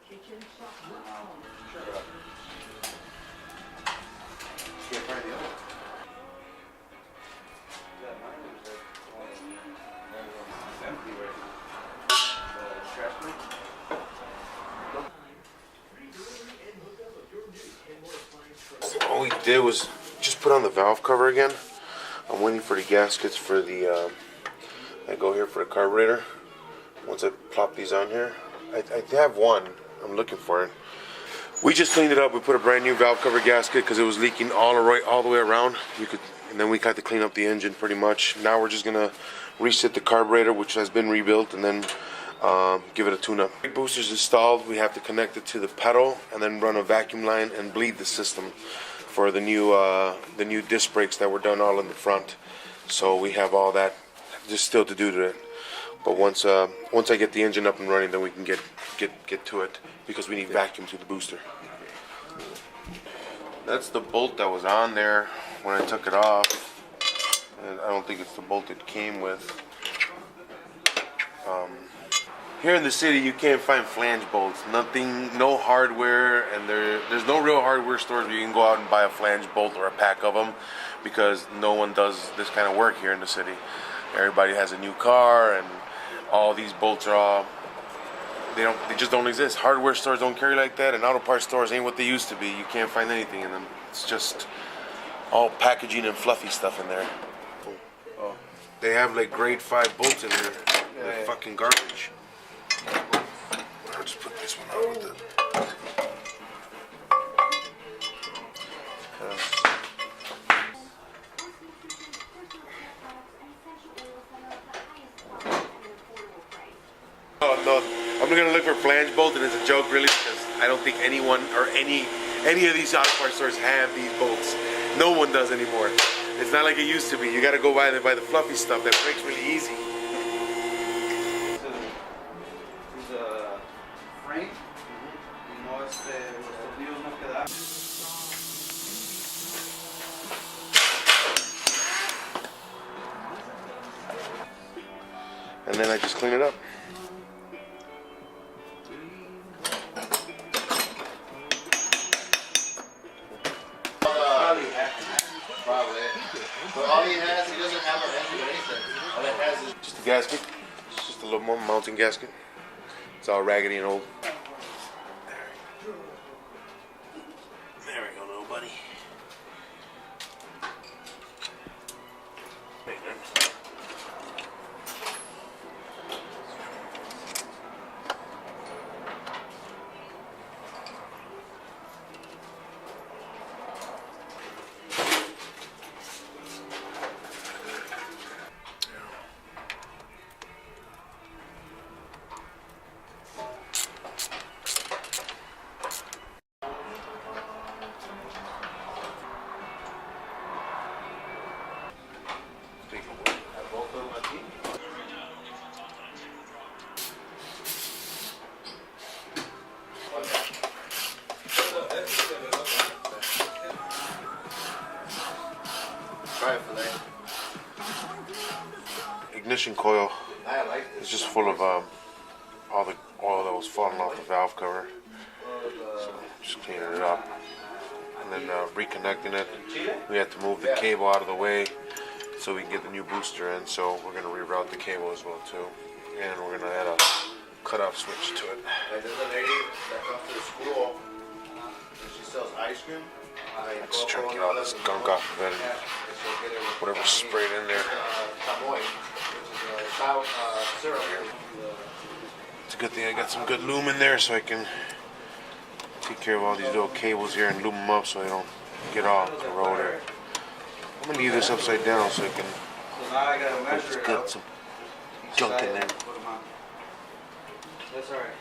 Can't find the other one. It's empty right now. All we did was just put on the valve cover again. I'm waiting for the gaskets for the that go here for the carburetor. Once I plop these on here, I have one. I'm looking for it. We just cleaned it up. We put a brand new valve cover gasket because it was leaking all the way around. And then we had to clean up the engine pretty much. Now we're just gonna reset the carburetor, which has been rebuilt, and then give it a tune-up. Booster's installed. We have to connect it to the pedal and then run a vacuum line and bleed the system for the new disc brakes that were done all in the front. So we have all that just still to do to it. But once I get the engine up and running, then we can get to it because we need vacuum to the booster. That's the bolt that was on there when I took it off. And I don't think it's the bolt it came with. Here in the city, you can't find flange bolts. Nothing, no hardware, and there's no real hardware stores where you can go out and buy a flange bolt or a pack of them because no one does this kind of work here in the city. Everybody has a new car, and all these bolts are all they just don't exist. Hardware stores don't carry like that, and auto parts stores ain't what they used to be. You can't find anything in them. It's just all packaging and fluffy stuff in there. Oh. They have like grade 5 bolts in there. They're fucking garbage. I'll just put this one on with it. Oh no, I'm gonna look for flange bolt, and it's a joke really because I don't think anyone or any of these auto parts stores have these bolts. No one does anymore. It's not like it used to be. You gotta go buy the fluffy stuff that breaks really easy. And then I just clean it up. Probably. But all he doesn't have a engine or anything. All it has is just a gasket. It's just a little more mounting gasket. It's all raggedy and old. There we go, little buddy. Ignition coil is just full of all the oil that was falling off the valve cover. So just cleaning it up and then reconnecting it. We had to move the cable out of the way so we can get the new booster in. So we're gonna reroute the cable as well too, and we're gonna add a cutoff switch to it. There's a lady that comes to the school and she sells ice cream. Let's try to get all this gunk off of it and whatever's sprayed in there. It's a good thing I got some good lube in there so I can take care of all these little cables here and lube them up so they don't get all corroded. I'm gonna leave this upside down so I can just get some junk in there. That's alright.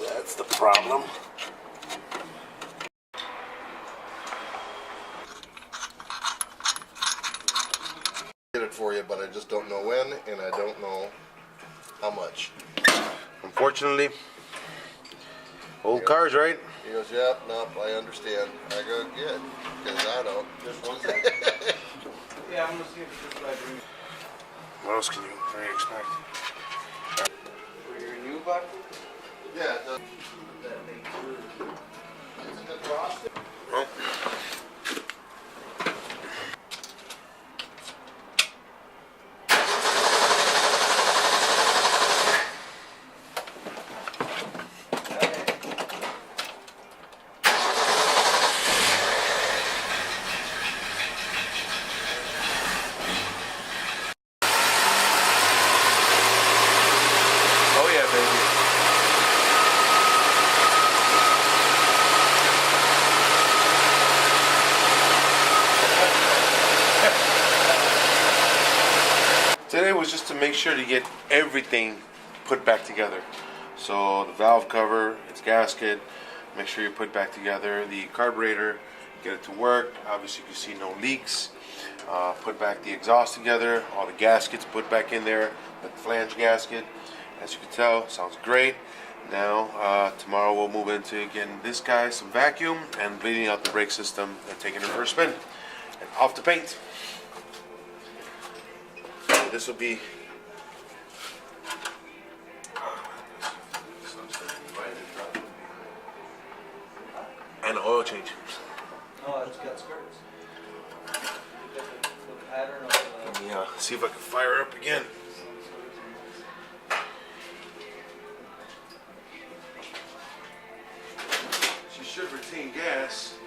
That's the problem. Get it for you, but I just don't know when, and I don't know how much. Unfortunately, unfortunately, old cars, right? He goes, yep, nope, I understand. I go, good, because I don't. Just one second. Yeah, I'm gonna see if it's like What else can you expect? for your new button. Yeah, the, That thing too. isn't it frosted? Well, oh yeah, baby. Today was just to make sure to get everything put back together. So the valve cover, its gasket, make sure you put back together the carburetor, get it to work. Obviously you can see no leaks. Put back the exhaust together, all the gaskets put back in there, the flange gasket. As you can tell, sounds great. Now, tomorrow we'll move into getting this guy some vacuum and bleeding out the brake system and taking it for a spin. And off the paint. So this will be and an oil change. No, it's got skirts. The pattern of the. Let me see if I can fire her up again. She should retain gas.